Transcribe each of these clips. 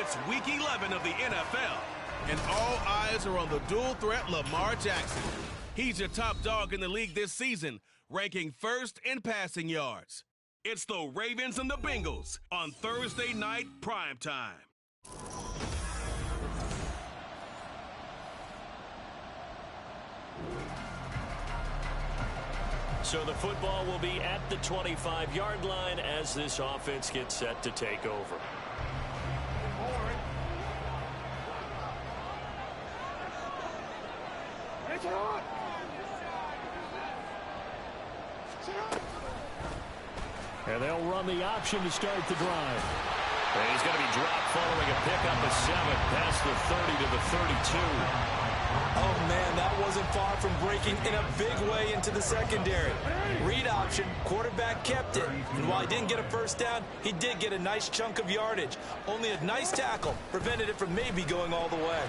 It's Week 11 of the NFL, and all eyes are on the dual-threat Lamar Jackson. He's your top dog in the league this season, ranking first in passing yards. It's the Ravens and the Bengals on Thursday night primetime. So the football will be at the 25-yard line as this offense gets set to take over. And they'll run the option to start the drive. And he's going to be dropped following a pickup of 7 past the 30 to the 32. Oh, man, that wasn't far from breaking in a big way into the secondary. Read option, quarterback kept it. And while he didn't get a first down, he did get a nice chunk of yardage. Only a nice tackle prevented it from maybe going all the way.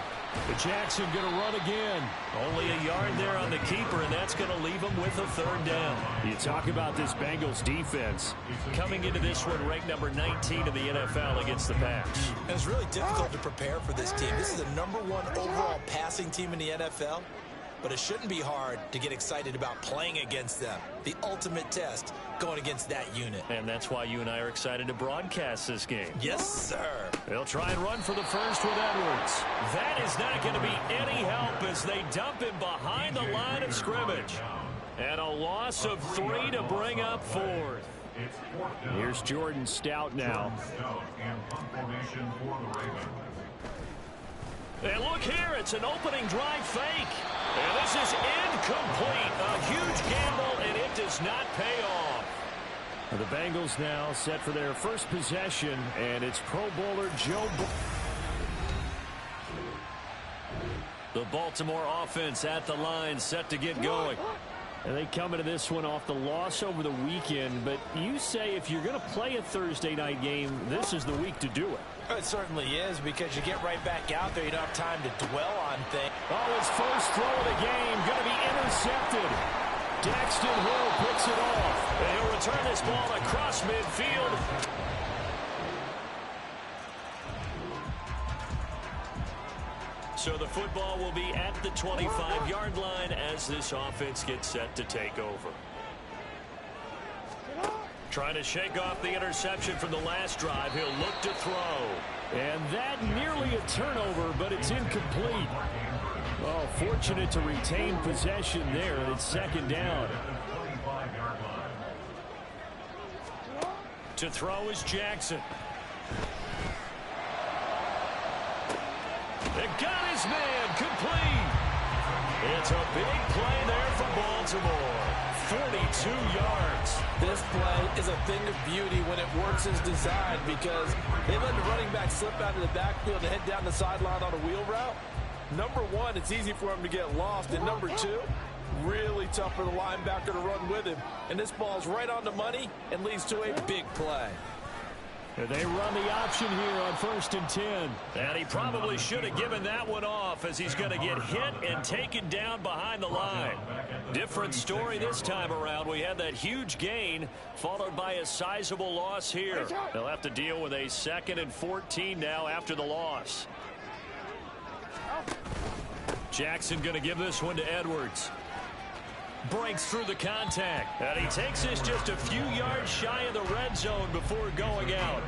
But Jackson going to run again. Only a yard there on the keeper, and that's going to leave him with a third down. You talk about this Bengals defense. Coming into this one, ranked number 19 in the NFL against the pass. And it's really difficult to prepare for this team. This is the #1 overall passing team in the NFL. But it shouldn't be hard to get excited about playing against them. The ultimate test going against that unit. And that's why you and I are excited to broadcast this game. Yes, sir. They'll try and run for the first with Edwards. That is not going to be any help as they dump him behind the line of scrimmage. And a loss of 3 to bring up 4th. Here's Jordan Stout now. And look here, it's an opening drive fake. And this is incomplete. A huge gamble, and it does not pay off. The Bengals now set for their first possession, and it's Pro Bowler Joe. The Baltimore offense at the line, set to get going. And they come into this one off the loss over the weekend, but you say if you're going to play a Thursday night game, this is the week to do it. It certainly is, because you get right back out there. You don't have time to dwell on things. Oh, his first throw of the game going to be intercepted. Daxton Hill picks it off. And he'll return this ball across midfield. So the football will be at the 25-yard line as this offense gets set to take over. Trying to shake off the interception from the last drive. He'll look to throw. And that nearly a turnover, but it's incomplete. Oh, fortunate to retain possession there. It's second down. To throw is Jackson. They got his man complete. It's a big play there for Baltimore. 42 yards. This play is a thing of beauty when it works as designed, because they let the running back slip out of the backfield to head down the sideline on a wheel route. Number one, it's easy for him to get lost. And number two, really tough for the linebacker to run with him. And this ball's right on the money and leads to a big play. And they run the option here on 1st and 10. And he probably should have given that one off, as he's going to get hit and taken down behind the line. Different story this time around. We had that huge gain followed by a sizable loss here. They'll have to deal with a 2nd and 14 now after the loss. Jackson going to give this one to Edwards. Breaks through the contact. And he takes this just a few yards shy of the red zone before going out.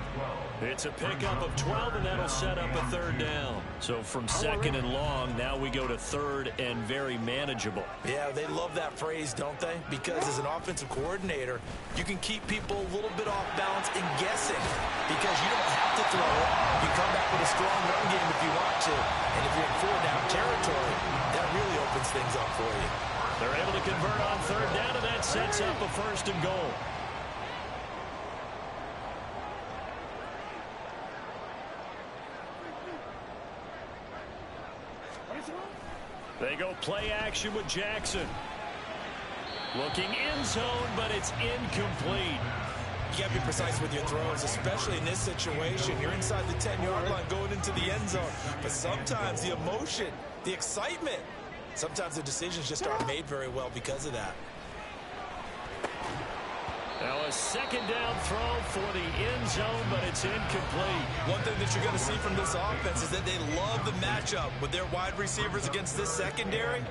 It's a pickup of 12, and that'll set up a third down. So from 2nd and long, now we go to 3rd and very manageable. Yeah, they love that phrase, don't they? Because as an offensive coordinator, you can keep people a little bit off balance and guessing, because you don't have to throw it. You come back with a strong run game if you want to. And if you're in 4-down territory, that really opens things up for you. They're able to convert on 3rd down, and that sets up a 1st and goal. They go play action with Jackson. Looking end zone, but it's incomplete. You got to be precise with your throws, especially in this situation. You're inside the 10-yard line going into the end zone. But sometimes the emotion, the excitement, sometimes the decisions just aren't made very well because of that. Now a second down throw for the end zone, but it's incomplete. One thing that you're going to see from this offense is that they love the matchup with their wide receivers against this secondary.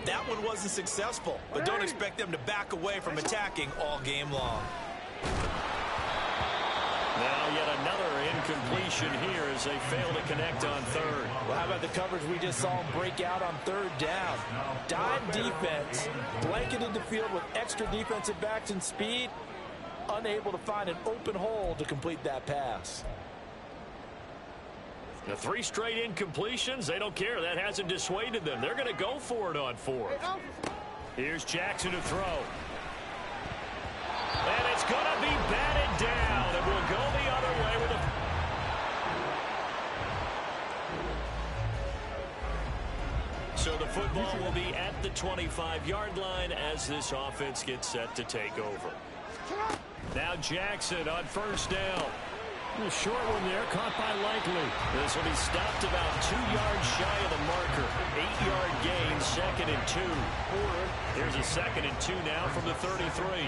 That one wasn't successful, but don't expect them to back away from attacking all game long. Now yet another incompletion here as they fail to connect on third. Well, how about the coverage we just saw them break out on third down? Dime defense, blanketed the field with extra defensive backs and speed, unable to find an open hole to complete that pass. The 3 straight incompletions, they don't care. That hasn't dissuaded them. They're going to go for it on fourth. Here's Jackson to throw. And it's going to be batted down, and we'll go the other way with a... So the football will be at the 25-yard line as this offense gets set to take over. Now Jackson on first down. A short one there, caught by Likely. This will be stopped about 2 yards shy of the marker. 8-yard gain, 2nd and 2. Here's a 2nd and 2 now from the 33.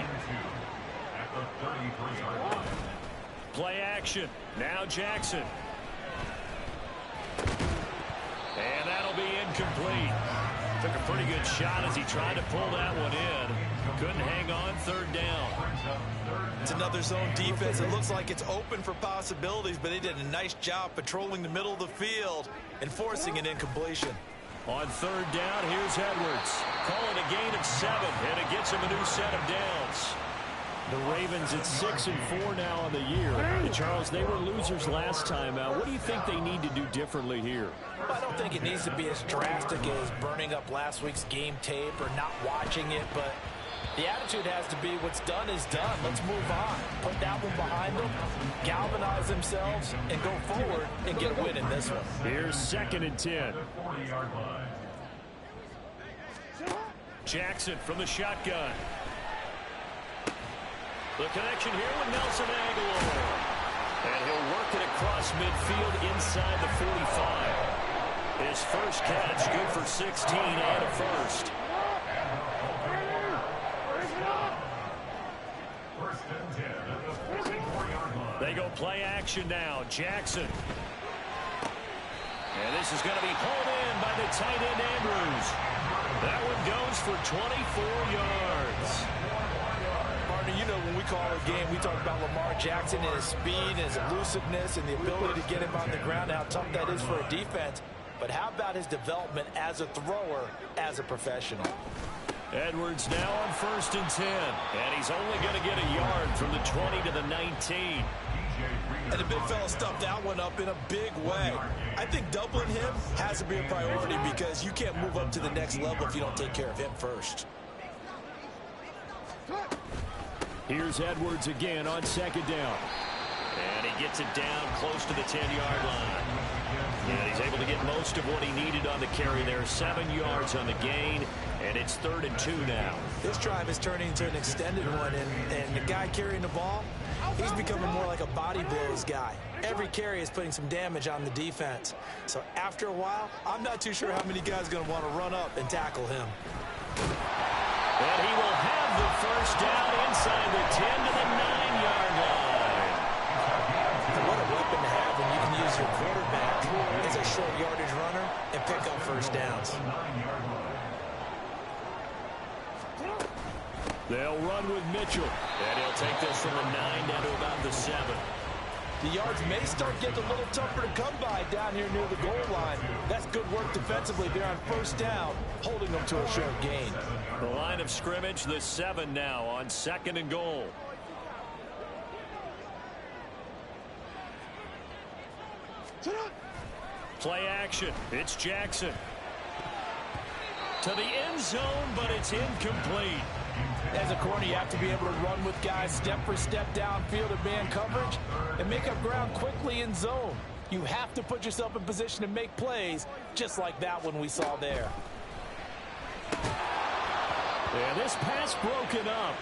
Play action. Now Jackson. And that'll be incomplete. Took a pretty good shot as he tried to pull that one in. Couldn't hang on third down. It's another zone defense. It looks like it's open for possibilities, but they did a nice job patrolling the middle of the field and forcing an incompletion. On third down, here's Edwards. Calling a gain of 7, and it gets him a new set of downs. The Ravens at 6-4 now on the year. And Charles, they were losers last time out. What do you think they need to do differently here? Well, I don't think it needs to be as drastic as burning up last week's game tape or not watching it, but the attitude has to be what's done is done. Let's move on. Put that one behind them, galvanize themselves, and go forward and get a win in this one. Here's 2nd and 10. Jackson from the shotgun. The connection here with Nelson Aguilar. And he'll work it across midfield inside the 45. His first catch, good for 16 and a first. They go play action now. Jackson. And this is going to be hauled in by the tight end Andrews. That one goes for 24 yards. You know, when we call a game, we talk about Lamar Jackson and his speed and his elusiveness and the ability to get him on the ground, how tough that is for a defense. But how about his development as a thrower, as a professional? Edwards now on 1st and 10. And he's only going to get a yard from the 20 to the 19. And the big fella stuffed that one up in a big way. I think doubling him has to be a priority because you can't move up to the next level if you don't take care of him first. Here's Edwards again on 2nd down. And he gets it down close to the 10-yard line. And he's able to get most of what he needed on the carry there. 7 yards on the gain, and it's 3rd and 2 now. This drive is turning into an extended one, and the guy carrying the ball, he's becoming more like a body blows guy. Every carry is putting some damage on the defense. So after a while, I'm not too sure how many guys are going to want to run up and tackle him. And he will have the first down inside the 10 to the 9-yard line. What a weapon to have when you can use your quarterback as a short yardage runner and pick up first downs. They'll run with Mitchell. And he'll take this from the 9 down to about the 7. The yards may start getting a little tougher to come by down here near the goal line. That's good work defensively there on first down, holding them to a short gain. The line of scrimmage, the 7 now on 2nd and goal. Play action. It's Jackson. To the end zone, but it's incomplete. As a corner, you have to be able to run with guys step for step downfield in man coverage and make up ground quickly in zone. You have to put yourself in position to make plays, just like that one we saw there. And this pass broken up.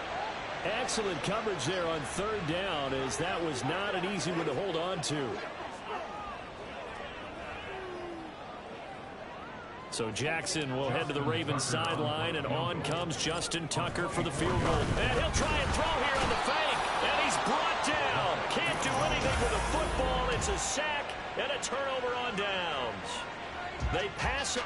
Excellent coverage there on 3rd down, as that was not an easy one to hold on to. So Jackson will head to the Ravens sideline, and on comes Justin Tucker for the field goal. And he'll try and throw here on the fake. brought down. Can't do anything with a football. It's a sack and a turnover on downs. They pass it.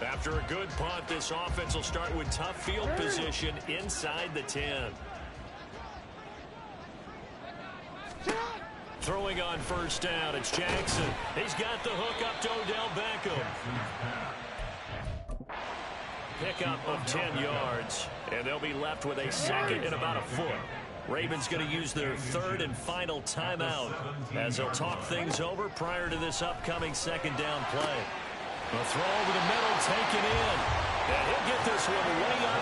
After a good punt, this offense will start with tough field position inside the 10. Throwing on first down, it's Jackson. He's got the hook up to Odell Beckham. Pickup of 10 yards, and they'll be left with a second and about a foot. Ravens going to use their third and final timeout as they'll talk things over prior to this upcoming second down play. A throw over the middle, taken in. And he'll get this one way on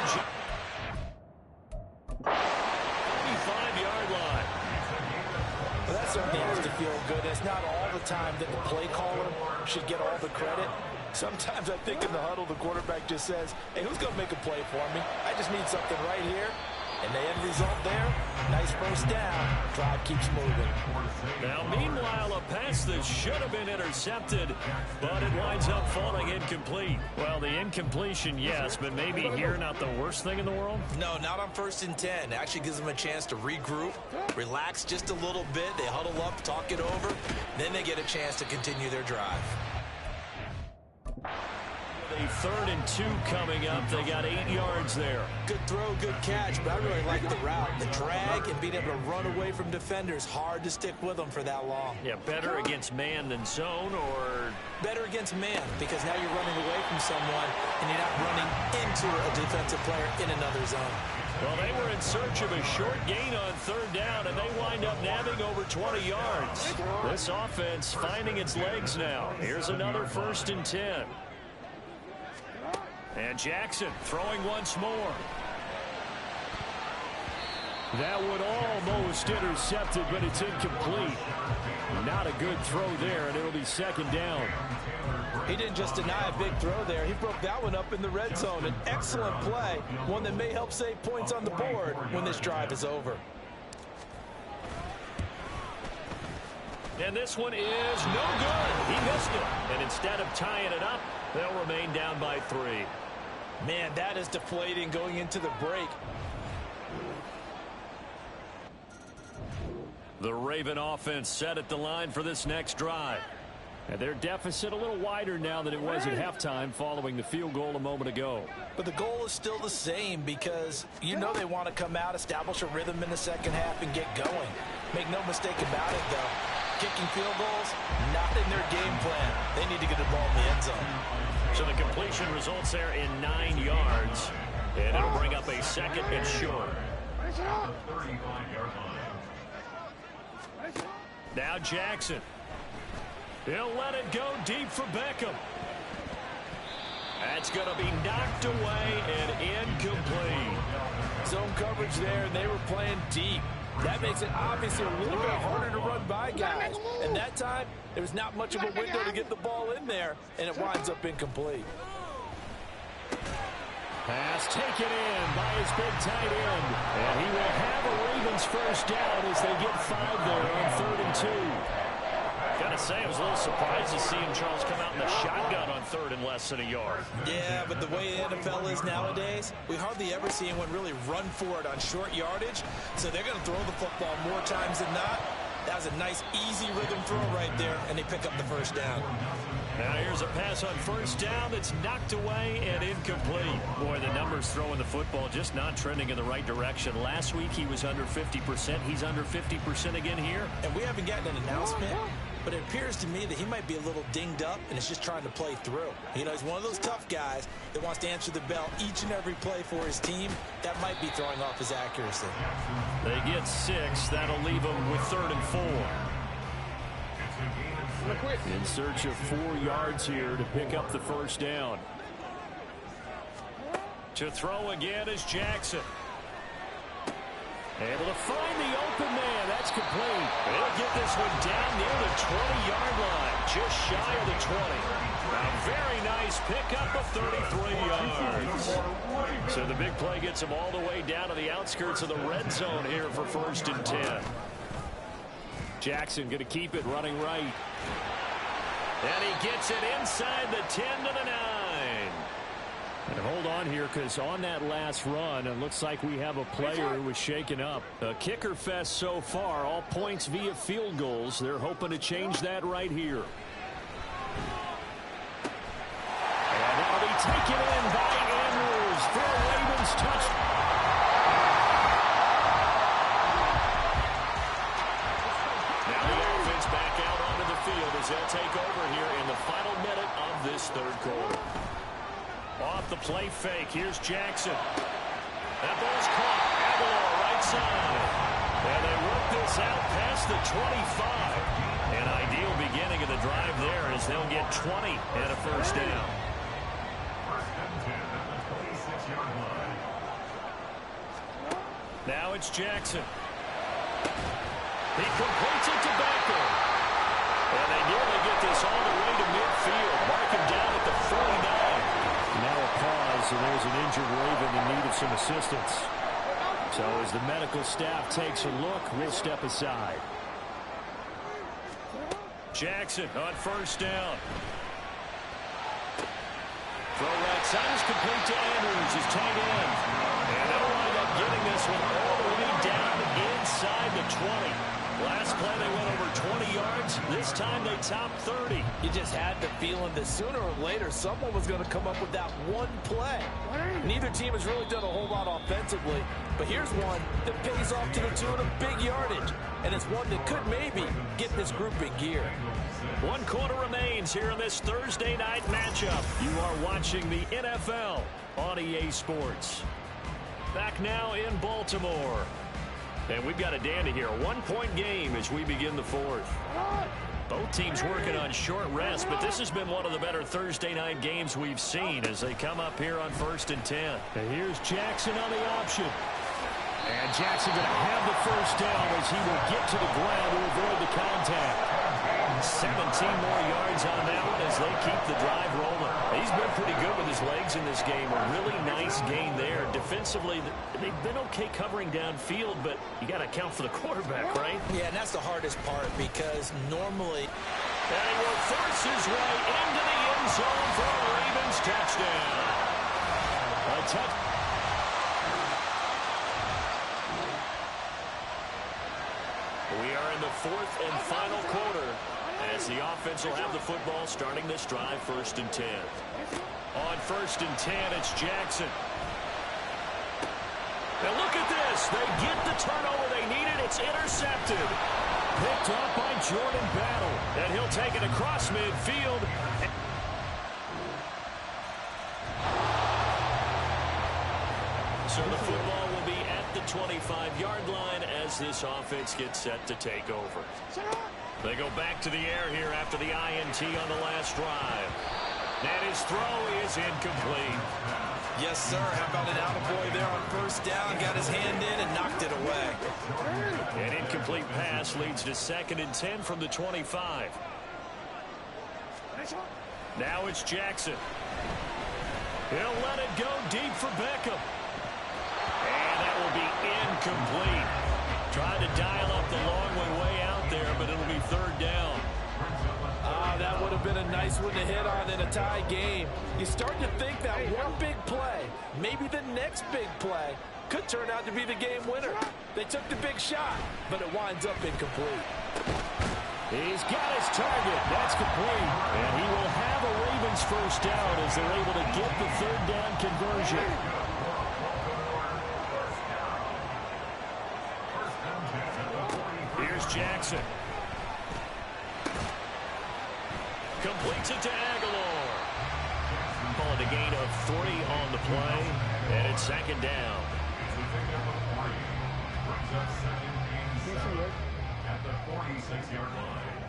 25-yard line. Well, that certainly has to feel good. It's not all the time that the play caller should get all the credit. Sometimes I think in the huddle, the quarterback just says, hey, who's going to make a play for me? I just need something right here. And the end result there, nice first down. Drive keeps moving. Now, meanwhile, a pass that should have been intercepted, but it winds up falling incomplete. Well, the incompletion, yes, but maybe here not the worst thing in the world? No, not on 1st and 10. It actually gives them a chance to regroup, relax just a little bit. They huddle up, talk it over. Then they get a chance to continue their drive. A 3rd and 2 coming up. They got 8 yards there. Good throw, good catch, but I really like the route. The drag and being able to run away from defenders. Hard to stick with them for that long. Yeah, better against man than zone, or? Better against man, because now you're running away from someone and you're not running into a defensive player in another zone. Well, they were in search of a short gain on 3rd down, and they wind up nabbing over 20 yards. This offense finding its legs now. Here's another 1st and 10. And Jackson throwing once more. That one almost intercepted, but it's incomplete. Not a good throw there, and it'll be 2nd down. He didn't just deny a big throw there. He broke that one up in the red zone. An excellent play, one that may help save points on the board when this drive is over. And this one is no good. He missed it. And instead of tying it up, they'll remain down by 3. Man, that is deflating going into the break. The Raven offense set at the line for this next drive. And their deficit a little wider now than it was at halftime following the field goal a moment ago. But the goal is still the same because you know they want to come out, establish a rhythm in the second half, and get going. Make no mistake about it, though. Kicking field goals, not in their game plan. They need to get the ball in the end zone. So the completion results there in 9 yards. And it'll bring up a 2nd and short. Now Jackson. He'll let it go deep for Beckham. That's going to be knocked away and incomplete. Zone coverage there, and they were playing deep. That makes it obviously a little bit harder to run by guys. And that time, there was not much of a window to get the ball in there, and it winds up incomplete. Pass taken in by his big tight end. And he will have a Ravens first down as they get 5 there on 3rd and 2. Gotta say, I was a little surprised to see him, Charles, come out in the shotgun on 3rd and less than a yard. Yeah, but the way the NFL is nowadays, we hardly ever see anyone really run for it on short yardage. So they're going to throw the football more times than not. That was a nice, easy rhythm throw right there, and they pick up the first down. Now here's a pass on first down that's knocked away and incomplete. Boy, the numbers throwing the football just not trending in the right direction. Last week he was under 50%. He's under 50% again here. And we haven't gotten an announcement, but it appears to me that he might be a little dinged up and is just trying to play through. You know, he's one of those tough guys that wants to answer the bell each and every play for his team. That might be throwing off his accuracy. They get 6. That'll leave them with 3rd and 4. In search of 4 yards here to pick up the first down. To throw again is Jackson. Able to find the open man. That's complete. They'll get this one down near the 20-yard line. Just shy of the 20. A very nice pickup of 33 yards. So the big play gets him all the way down to the outskirts of the red zone here for 1st and 10. Jackson going to keep it running right. And he gets it inside the 10 to the 9. And hold on here, because on that last run, it looks like we have a player who was shaken up. A kicker fest so far, all points via field goals. They're hoping to change that right here. And that'll be taken in by Andrews for a Ravens touchdown. Now the offense back out onto the field as they'll take over here in the final minute of this third quarter. Off the play fake. Here's Jackson. That ball's caught. Aguilar right side. And they work this out past the 25. An ideal beginning of the drive there as they'll get 20 and a first down. Now it's Jackson. He completes it to Becker. And they nearly get this all the way to midfield. Mark him down at the 49. Now a pause, and there's an injured Raven in need of some assistance. So as the medical staff takes a look, we'll step aside. Jackson on first down. Throw right side is complete to Andrews, his tight end. And they'll wind up getting this one all the way down inside the 20. Last play they went over 20 yards. This time they topped 30. You just had the feeling that sooner or later someone was going to come up with that one play. Neither team has really done a whole lot offensively, but here's one that pays off to the tune of big yardage, and it's one that could maybe get this group in gear. 1 quarter remains here in this Thursday night matchup. You are watching the NFL on EA Sports. Back now in Baltimore. And we've got a dandy here. A 1-point game as we begin the fourth. Both teams working on short rest, but this has been one of the better Thursday night games we've seen as they come up here on 1st and 10. And here's Jackson on the option. And Jackson going to have the first down as he will get to the ground to avoid the contact. 17 more yards on that one as they keep the drive rolling. He's been pretty good with his legs in this game. A really nice gain there. Defensively, they've been okay covering downfield, but you got to account for the quarterback, right? Yeah, and that's the hardest part because normally... And he will force his way into the end zone for a Ravens touchdown. A touch. We are in the fourth and final quarter as the offense will have the football starting this drive 1st and 10. On 1st and 10, it's Jackson. Now look at this. They get the turnover they needed. It's intercepted. Picked up by Jordan Battle. And he'll take it across midfield. So the football will be at the 25-yard line as this offense gets set to take over. They go back to the air here after the INT on the last drive. And his throw is incomplete. Yes, sir. How about an attaboy there on first down? Got his hand in and knocked it away. An incomplete pass leads to 2nd and 10 from the 25. Now it's Jackson. He'll let it go deep for Beckham. And that will be incomplete. Trying to dial up the long way out there, but it'll be 3rd down. That would have been a nice one to hit on in a tie game. You start to think that one big play, maybe the next big play, could turn out to be the game winner. They took the big shot, but it winds up incomplete. He's got his target. That's complete. And he will have a Ravens first down as they're able to get the 3rd down conversion. Here's Jackson. Completes it to Aguilar. Calling a gain of 3 on the play. And it's 2nd down. At the 46-yard line.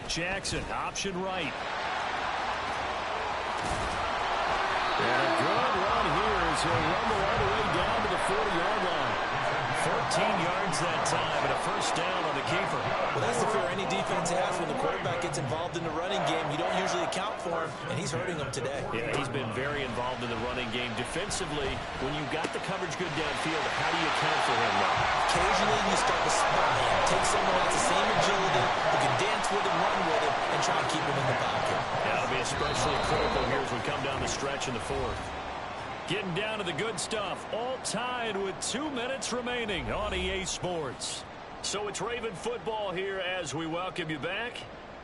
Jackson, option right. And a good run here as he'll rumble all the way down to the 40-yard line. 13 yards that time and a first down on the keeper. Well, that's the fear any defense has when the quarterback gets involved in the running game. You don't usually account for him, and he's hurting them today. Yeah, he's been very involved in the running game. Defensively, when you've got the coverage good downfield, how do you account for him now? Occasionally, you start to spy him. Take someone that's the same agility, who can dance with him, run with him, and try and keep him in the pocket. Yeah, that'll be especially critical here as we come down the stretch in the fourth. Getting down to the good stuff, all tied with 2 minutes remaining on EA Sports. So it's Raven football here as we welcome you back.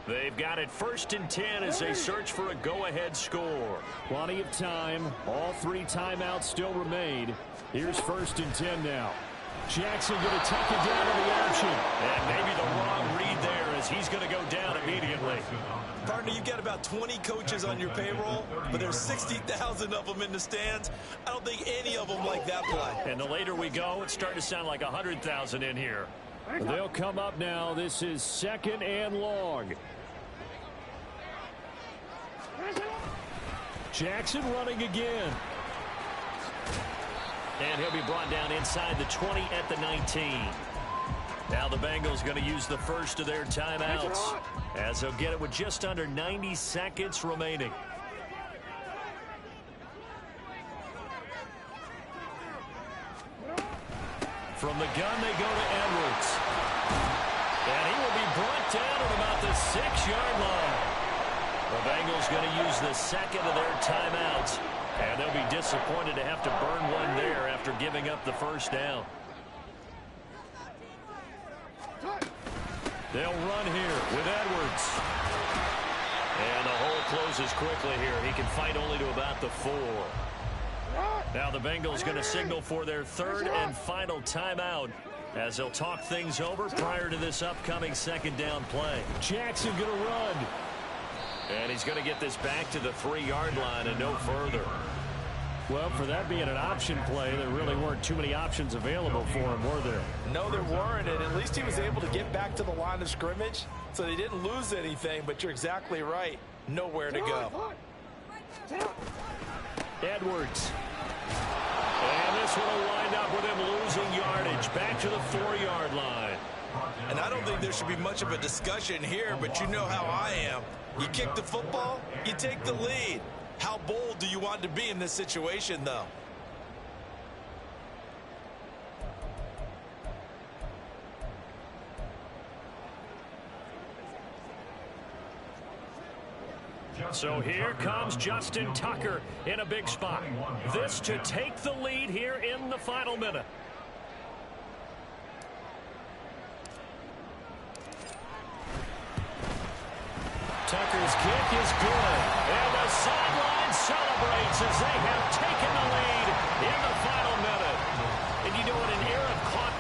They've got it 1st and 10 as they search for a go-ahead score. Plenty of time. All 3 timeouts still remain. Here's 1st and 10 now. Jackson going to tuck it down on the option. And maybe the wrong read there as he's going to go down immediately. Partner, you've got about 20 coaches on your payroll, but there's 60,000 of them in the stands. I don't think any of them like that play. And the later we go, it's starting to sound like 100,000 in here. They'll come up now. This is 2nd and long. Jackson running again. And he'll be brought down inside the 20 at the 19. Now the Bengals going to use the first of their timeouts as they'll get it with just under 90 seconds remaining. From the gun, they go to Edwards. And he will be brought down at about the 6-yard line. The Bengals going to use the second of their timeouts. And they'll be disappointed to have to burn one there after giving up the first down. They'll run here with Edwards. And the hole closes quickly here. He can fight only to about the 4. Now the Bengals going to signal for their 3rd and final timeout as they'll talk things over prior to this upcoming 2nd down play. Jackson going to run. And he's going to get this back to the 3-yard line and no further. Well, for that being an option play, there really weren't too many options available for him, were there? No, there weren't, and at least he was able to get back to the line of scrimmage, so they didn't lose anything, but you're exactly right. Nowhere to go. Edwards. And this one will wind up with him losing yardage back to the 4-yard line. And I don't think there should be much of a discussion here, but you know how I am. You kick the football, you take the lead. How bold do you want to be in this situation, though? So here comes Justin Tucker in a big spot. This to take the lead here in the final minute. Tucker's kick is good. And the sideline celebrates as they have taken the lead in the final minute. And you know what, an era of clock.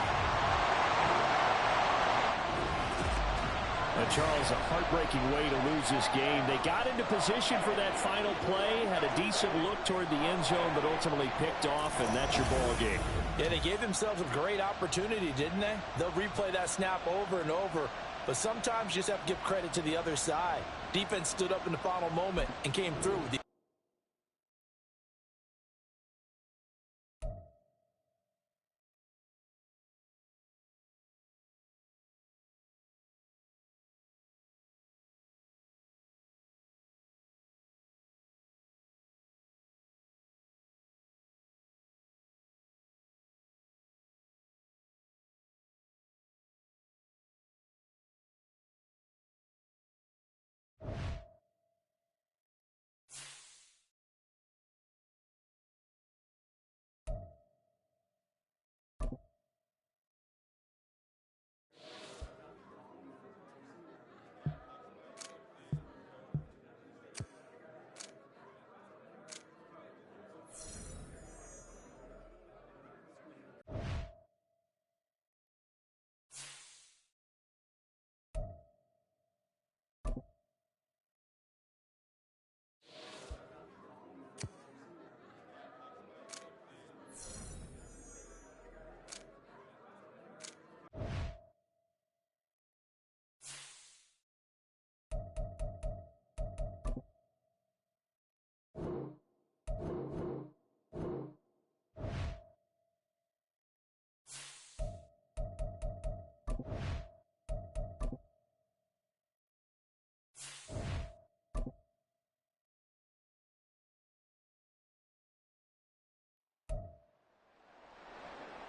And Charles, a heartbreaking way to lose this game. They got into position for that final play, had a decent look toward the end zone, but ultimately picked off, and that's your ball game. Yeah, they gave themselves a great opportunity, didn't they? They'll replay that snap over and over. But sometimes you just have to give credit to the other side. Defense stood up in the final moment and came through with the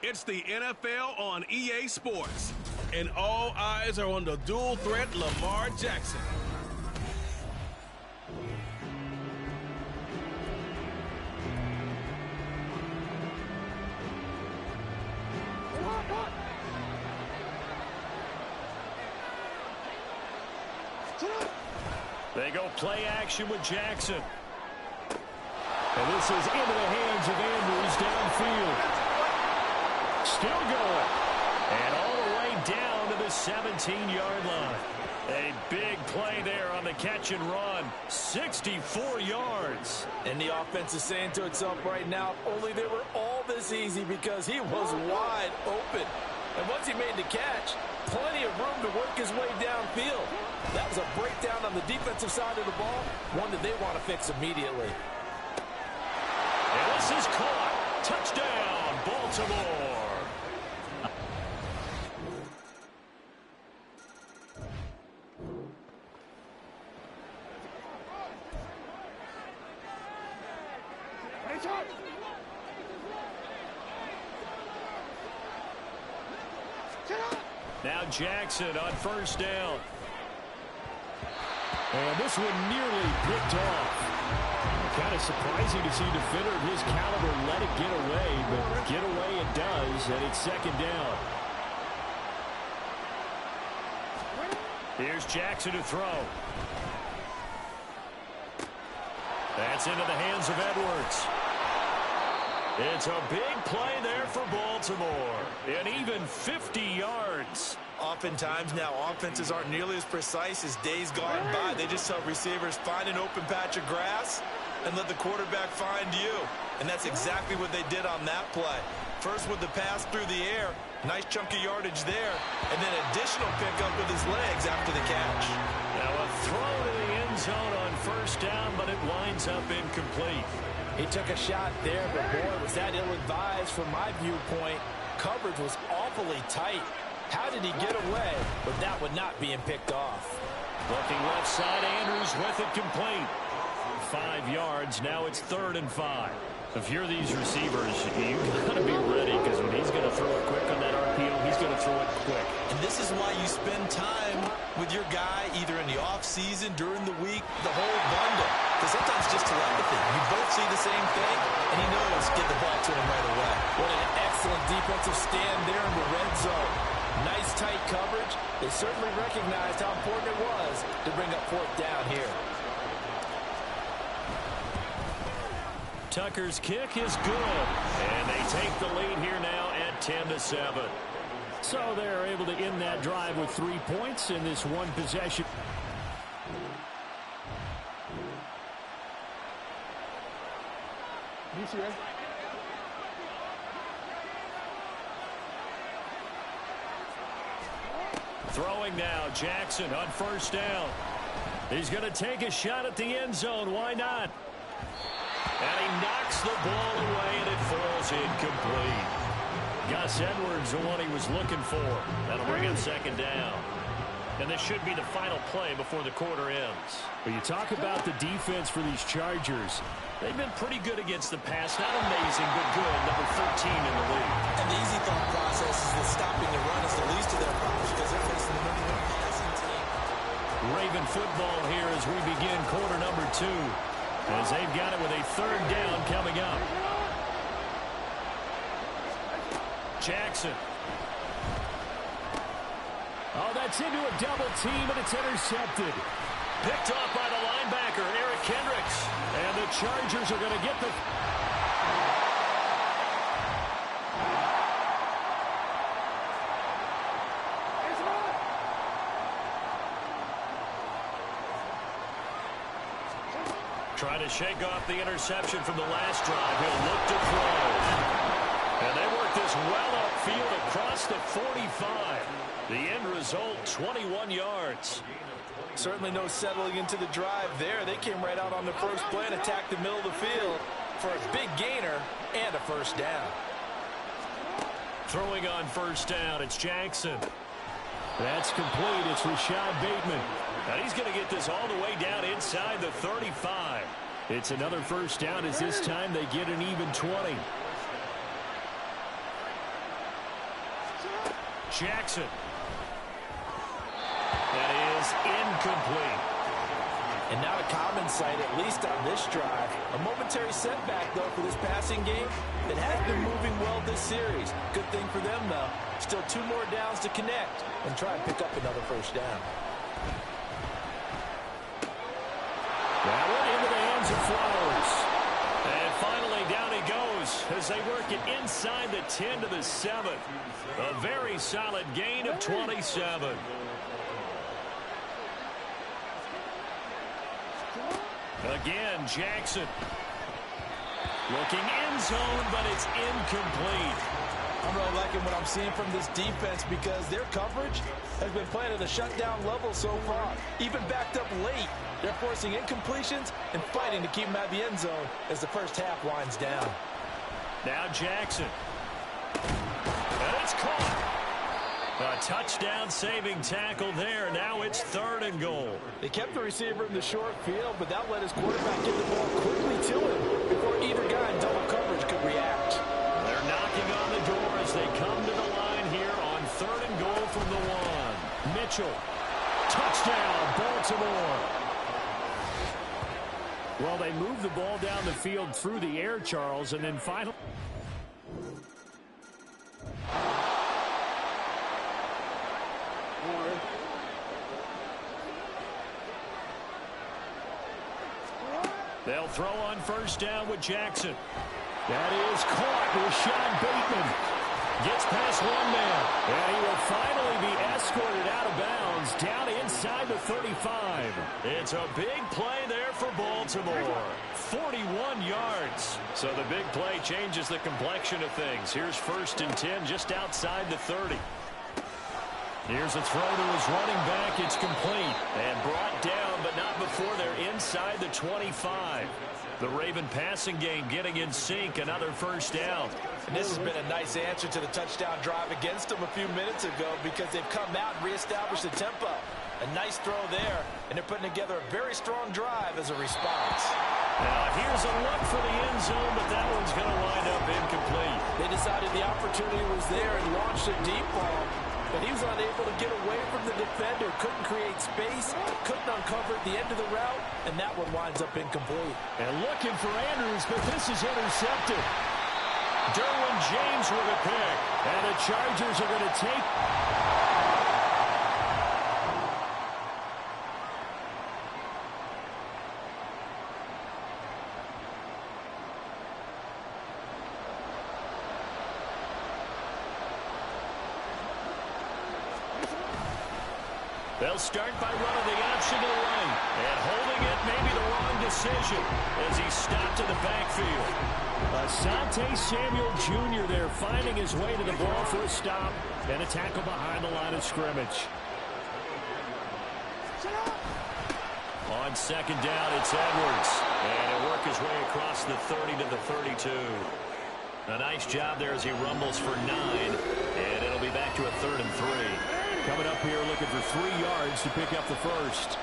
It's the NFL on EA Sports, and all eyes are on the dual threat Lamar Jackson. They go play action with Jackson. And this is into the hands of Andrews downfield. Still going. And all the way down to the 17-yard line. A big play there on the catch and run. 64 yards. And the offense is saying to itself right now, only they were all this easy because he was wide open. And once he made the catch, plenty of room to work his way downfield. That was a breakdown on the defensive side of the ball, one that they want to fix immediately. And this is caught. Touchdown, Baltimore. Now Jackson on first down. And this one nearly picked off. Kind of surprising to see a defender of his caliber let it get away, but get away it does, and it's second down. Here's Jackson to throw. That's into the hands of Edwards. It's a big play there for Baltimore. An even 50 yards. Oftentimes now offenses aren't nearly as precise as days gone by. They just tell receivers, find an open patch of grass and let the quarterback find you. And that's exactly what they did on that play. First with the pass through the air, nice chunk of yardage there, and then additional pickup with his legs after the catch. Now a throw to the end zone on first down, but it winds up incomplete. He took a shot there, but boy, was that ill-advised from my viewpoint. Coverage was awfully tight. How did he get away with that one not being picked off? Looking left side, Andrews with it complete. 5 yards, now it's 3rd and 5. If you're these receivers, you got to be ready because when he's going to throw it quick on that RPO, he's going to throw it quick. And this is why you spend time with your guy either in the offseason, during the week, the whole bundle. Because sometimes just telepathy. You both see the same thing, and he knows get the ball to him right away. What an excellent defensive stand there in the red zone. Nice tight coverage. They certainly recognized how important it was to bring up 4th down here. Tucker's kick is good, and they take the lead here now at 10-7. So they're able to end that drive with 3 points in this one possession. Throwing now, Jackson on first down. He's going to take a shot at the end zone. Why not? And he knocks the ball away, and it falls incomplete. Gus Edwards, the one he was looking for. That'll bring up second down. And this should be the final play before the quarter ends. When you talk about the defense for these Chargers, they've been pretty good against the pass. Not amazing, but good. Number 13 in the league. And the easy thought process is that stopping the run is the least of their problems because they're facing the number 1 passing team. Raven football here as we begin quarter number 2. As they've got it with a 3rd down coming up. Jackson. Oh, that's into a double team, and it's intercepted. Picked off by the linebacker, Eric Kendricks. And the Chargers are going to get the... Trying to shake off the interception from the last drive. He'll look to throw. And they work this well upfield across the 45. The end result, 21 yards. Certainly no settling into the drive there. They came right out on the first play and attacked the middle of the field for a big gainer and a first down. Throwing on first down, it's Jackson. That's complete. It's Rashad Bateman. Now he's going to get this all the way down inside the 35. It's another first down as this time they get an even 20. Jackson. That is incomplete. And not a common sight, at least on this drive. A momentary setback, though, for this passing game that has been moving well this series. Good thing for them, though. Still 2 more downs to connect and try and pick up another first down. That one into the hands of Flowers. And finally, down he goes as they work it inside the 10 to the 7. A very solid gain of 27. Again, Jackson. Looking end zone, but it's incomplete. I'm really liking what I'm seeing from this defense because their coverage has been playing at a shutdown level so far. Even backed up late, they're forcing incompletions and fighting to keep them out of the end zone as the first half winds down. Now Jackson. And it's caught. A touchdown-saving tackle there. Now it's 3rd and goal. They kept the receiver in the short field, but that let his quarterback get the ball quickly to him before either guy in double coverage could react. They're knocking on the door as they come to the line here on 3rd and goal from the 1. Mitchell. Touchdown, Baltimore. Well, they moved the ball down the field through the air, Charles, and then finally... They'll throw on first down with Jackson. That is caught. Rashad Bateman gets past one man. And he will finally be escorted out of bounds down inside the 35. It's a big play there for Baltimore. 41 yards. So the big play changes the complexion of things. Here's 1st and 10 just outside the 30. Here's a throw to his running back. It's complete and brought down, but not before they're inside the 25. The Raven passing game getting in sync. Another first down. And this has been a nice answer to the touchdown drive against them a few minutes ago because they've come out and reestablished the tempo. A nice throw there, and they're putting together a very strong drive as a response. Now here's a look for the end zone, but that one's going to wind up incomplete. They decided the opportunity was there and launched a deep ball. But he was unable to get away from the defender, couldn't create space, couldn't uncover the end of the route, and that one winds up incomplete. And looking for Andrews, but this is intercepted. Derwin James with a pick, and the Chargers are going to take... They'll start by running the option to the right. And holding it, maybe the wrong decision as he stopped in the backfield. Asante Samuel Jr. there finding his way to the ball for a stop and a tackle behind the line of scrimmage. On 2nd down, it's Edwards. And he'll work his way across the 30 to the 32. A nice job there as he rumbles for 9. And it'll be back to a 3rd and 3. Coming up here looking for 3 yards to pick up the first.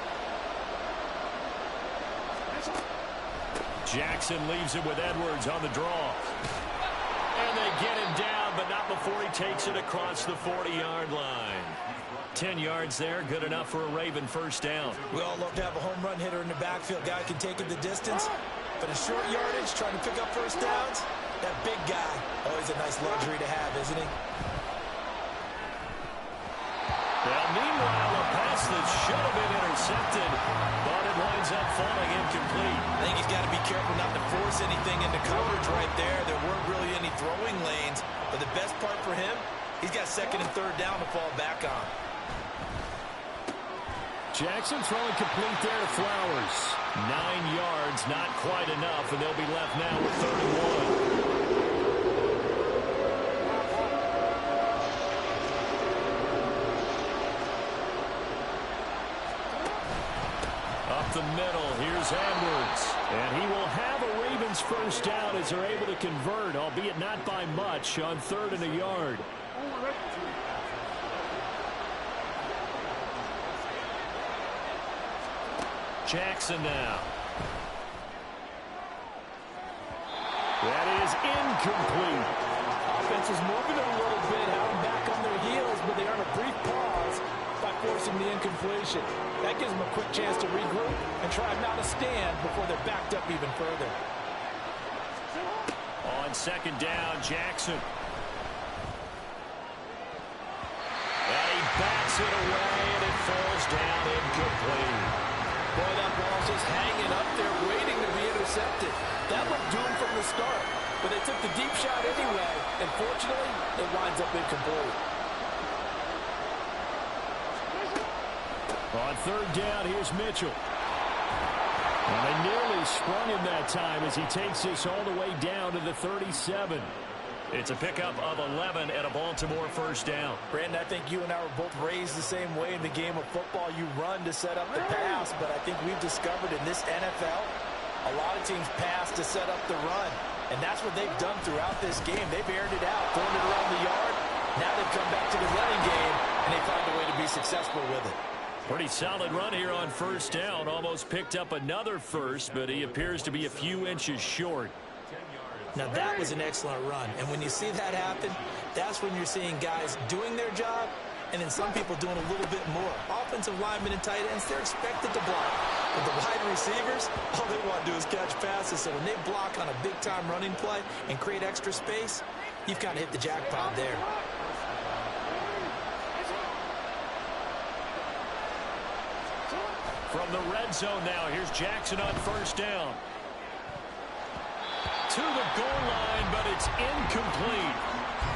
Jackson leaves it with Edwards on the draw. And they get him down, but not before he takes it across the 40-yard line. 10 yards there, good enough for a Raven first down. We all love to have a home run hitter in the backfield. Guy can take it the distance. But in short yardage, trying to pick up first downs, that big guy, always a nice luxury to have, isn't he? Well, meanwhile, a pass that should have been intercepted, but it winds up falling incomplete. I think he's got to be careful not to force anything into coverage right there. There weren't really any throwing lanes, but the best part for him, he's got 2nd and 3rd down to fall back on. Jackson throwing complete there to Flowers. 9 yards, not quite enough, and they'll be left now with 3rd and 1. The middle, here's Edwards. And he will have a Ravens first down as they're able to convert, albeit not by much, on 3rd and a yard. Jackson now. That is incomplete. offense was moving it a little bit, had them back on their heels, but they earned a brief pause by forcing the incompletion. That gives them a quick chance to regroup and try and mount a stand before they're backed up even further. On second down, Jackson. And he bats it away, and it falls down incomplete. Boy, that ball's just hanging up there waiting to be intercepted. That looked doomed from the start, but they took the deep shot anyway, and fortunately, it winds up incomplete. On third down, here's Mitchell. And they nearly sprung him that time as he takes this all the way down to the 37. It's a pickup of 11 and a Baltimore first down. Brandon, I think you and I were both raised the same way in the game of football. You run to set up the pass, but I think we've discovered in this NFL, a lot of teams pass to set up the run. And that's what they've done throughout this game. They've aired it out, thrown it around the yard. Now they've come back to the running game, and they find a way to be successful with it. Pretty solid run here on first down. Almost picked up another first, but he appears to be a few inches short. Now that was an excellent run, and when you see that happen, that's when you're seeing guys doing their job, and then some people doing a little bit more. Offensive linemen and tight ends, they're expected to block. But the wide receivers, all they want to do is catch passes, so when they block on a big-time running play and create extra space, you've kind of hit the jackpot there. From the red zone now, here's Jackson on first down. To the goal line, but it's incomplete.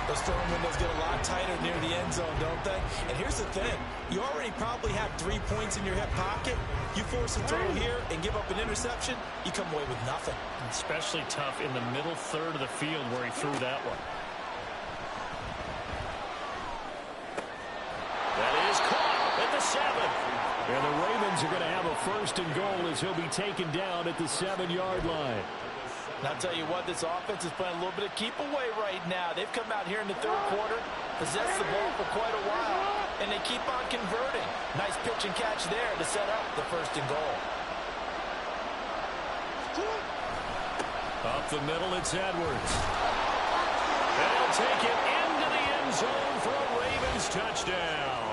Those throwing windows get a lot tighter near the end zone, don't they? And here's the thing. You already probably have 3 points in your hip pocket. You force a throw here and give up an interception, you come away with nothing. Especially tough in the middle third of the field where he threw that one. That is caught at the 7. And the Ravens are going to have a first and goal as he'll be taken down at the 7-yard line. And I'll tell you what, this offense is playing a little bit of keep away right now. They've come out here in the third quarter, possessed the ball for quite a while, and they keep on converting. Nice pitch and catch there to set up the first and goal. Up the middle, it's Edwards. And he'll take it into the end zone for a Ravens touchdown.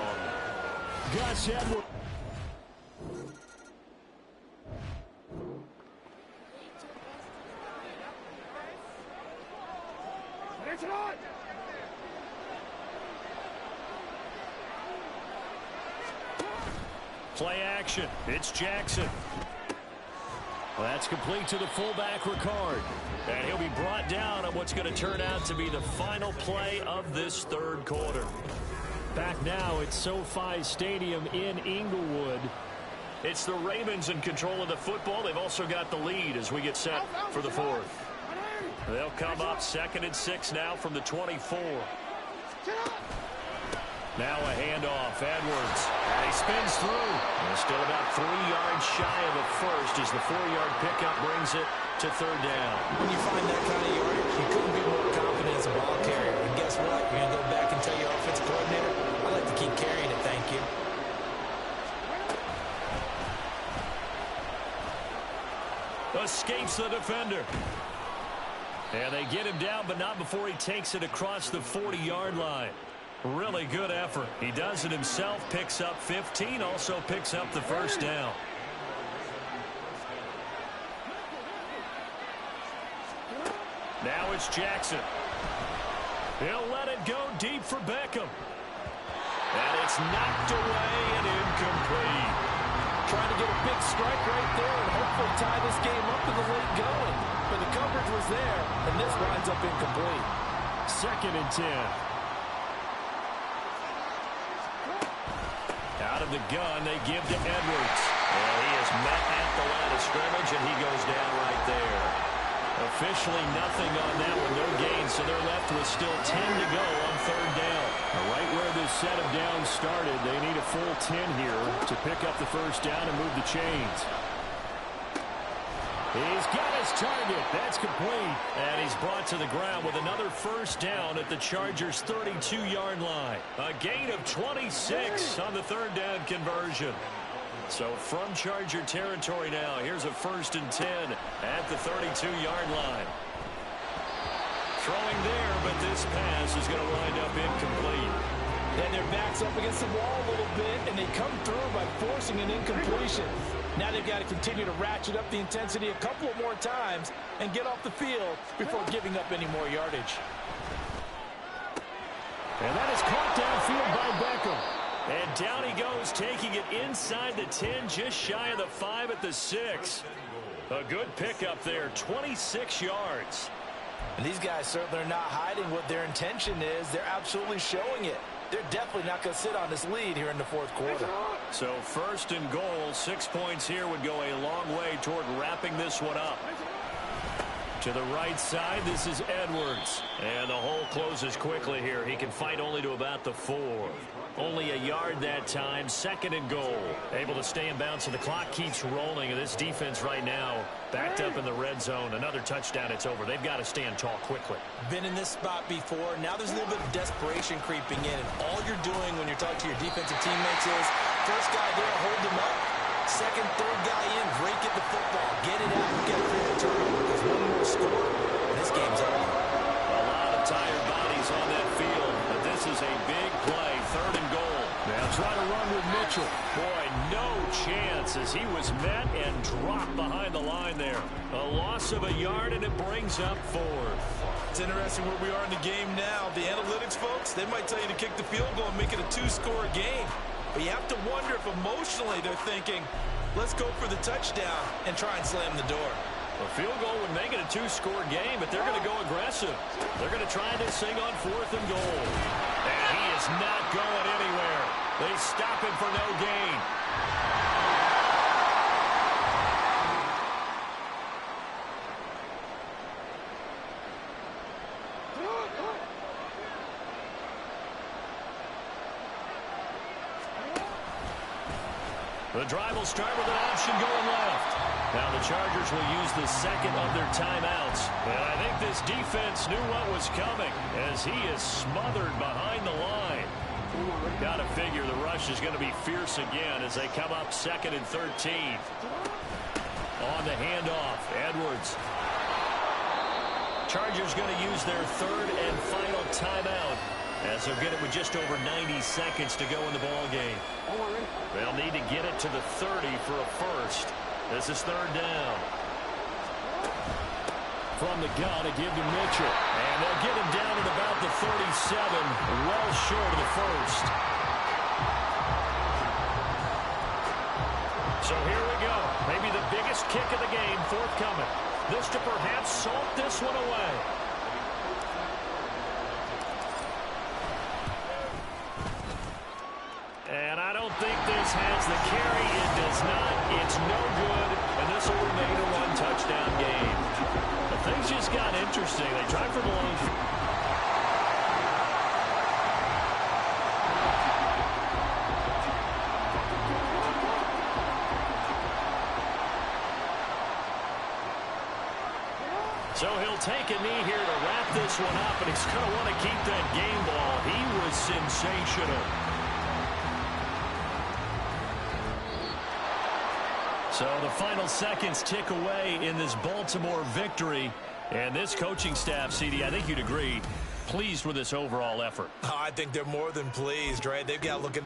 Gus Edwards. Play action. It's Jackson. That's complete to the fullback, Ricard. And he'll be brought down on what's going to turn out to be the final play of this third quarter. Back now at SoFi Stadium in Inglewood. It's the Ravens in control of the football. They've also got the lead as we get set for the fourth. They'll come up 2nd and 6 now from the 24. Now a handoff, Edwards. And he spins through. And still about 3 yards shy of a first as the 4-yard pickup brings it to third down. When you find that kind of yardage, you couldn't be more confident as a ball carrier. And guess what? You're going to go back and tell your offensive coordinator, I'd like to keep carrying it, thank you. Escapes the defender. And they get him down, but not before he takes it across the 40-yard line. Really good effort. He does it himself, picks up 15, also picks up the first down. Now it's Jackson. He'll let it go deep for Beckham. And it's knocked away and incomplete. Trying to get a big strike right there and hopefully tie this game up in the late going. But the coverage was there, and this winds up incomplete. 2nd and 10. Out of the gun, they give to Edwards. And he is met at the line of scrimmage, and he goes down right there. Officially nothing on that one, no gain, so they're left with still 10 to go on third down. Right where this set of downs started, they need a full 10 here to pick up the first down and move the chains. He's got his target. That's complete. And he's brought to the ground with another first down at the Chargers' 32-yard line. A gain of 26 on the third down conversion. So from Charger territory now, here's a 1st and 10 at the 32-yard line. throwing there, but this pass is going to wind up incomplete. And their back's up against the wall a little bit, and they come through by forcing an incompletion. Now they've got to continue to ratchet up the intensity a couple of more times and get off the field before giving up any more yardage. And that is caught downfield by Beckham. And down he goes, taking it inside the 10, just shy of the 5 at the 6. A good pickup there, 26 yards. And these guys certainly are not hiding what their intention is. They're absolutely showing it. They're definitely not going to sit on this lead here in the fourth quarter. So first and goal, 6 points here would go a long way toward wrapping this one up. To the right side, this is Edwards. And the hole closes quickly here. He can fight only to about the 4. Only a yard that time, second and goal. Able to stay in bounds, so the clock keeps rolling. And this defense right now, backed up in the red zone. Another touchdown, it's over. They've got to stand tall quickly. Been in this spot before. Now there's a little bit of desperation creeping in. And all you're doing when you're talking to your defensive teammates is, first guy there, hold him up. Second, third guy in, break at the football. Get it out. You got to create a turnover because one more score, and this game's over. A lot of tired bodies on that field, but this is a big play. Third and goal. Now try to run with Mitchell. Boy, no chance as he was met and dropped behind the line there. A loss of a yard, and it brings up 4th. It's interesting where we are in the game now. The analytics folks, they might tell you to kick the field goal and make it a 2-score game. But you have to wonder if emotionally they're thinking, let's go for the touchdown and try and slam the door. A field goal would make it a 2-score game, but they're going to go aggressive. They're going to try this thing on 4th and goal. And he is not going anywhere. They stop him for no gain. The drive will start with an option going left. Now the Chargers will use the second of their timeouts. And I think this defense knew what was coming as he is smothered behind the line. Got to figure the rush is going to be fierce again as they come up 2nd and 13. On the handoff, Edwards. Chargers going to use their third and final timeout as they'll get it with just over 90 seconds to go in the ball game. They'll need to get it to the 30 for a first. This is third down. From the gun, a give to Mitchell. And they'll get him down at about the 37, well short of the first. So here we go. Maybe the biggest kick of the game forthcoming. This to perhaps salt this one away. And I don't think this has the carry. It does not. It's no good. And this will remain a one-touchdown game. But things just got interesting. They tried for the long. So he'll take a knee here to wrap this one up, and he's going to want to keep that game ball. He was sensational. So the final seconds tick away in this Baltimore victory. And this coaching staff, CD, I think you'd agree, pleased with this overall effort. I think they're more than pleased, right? They've got looking.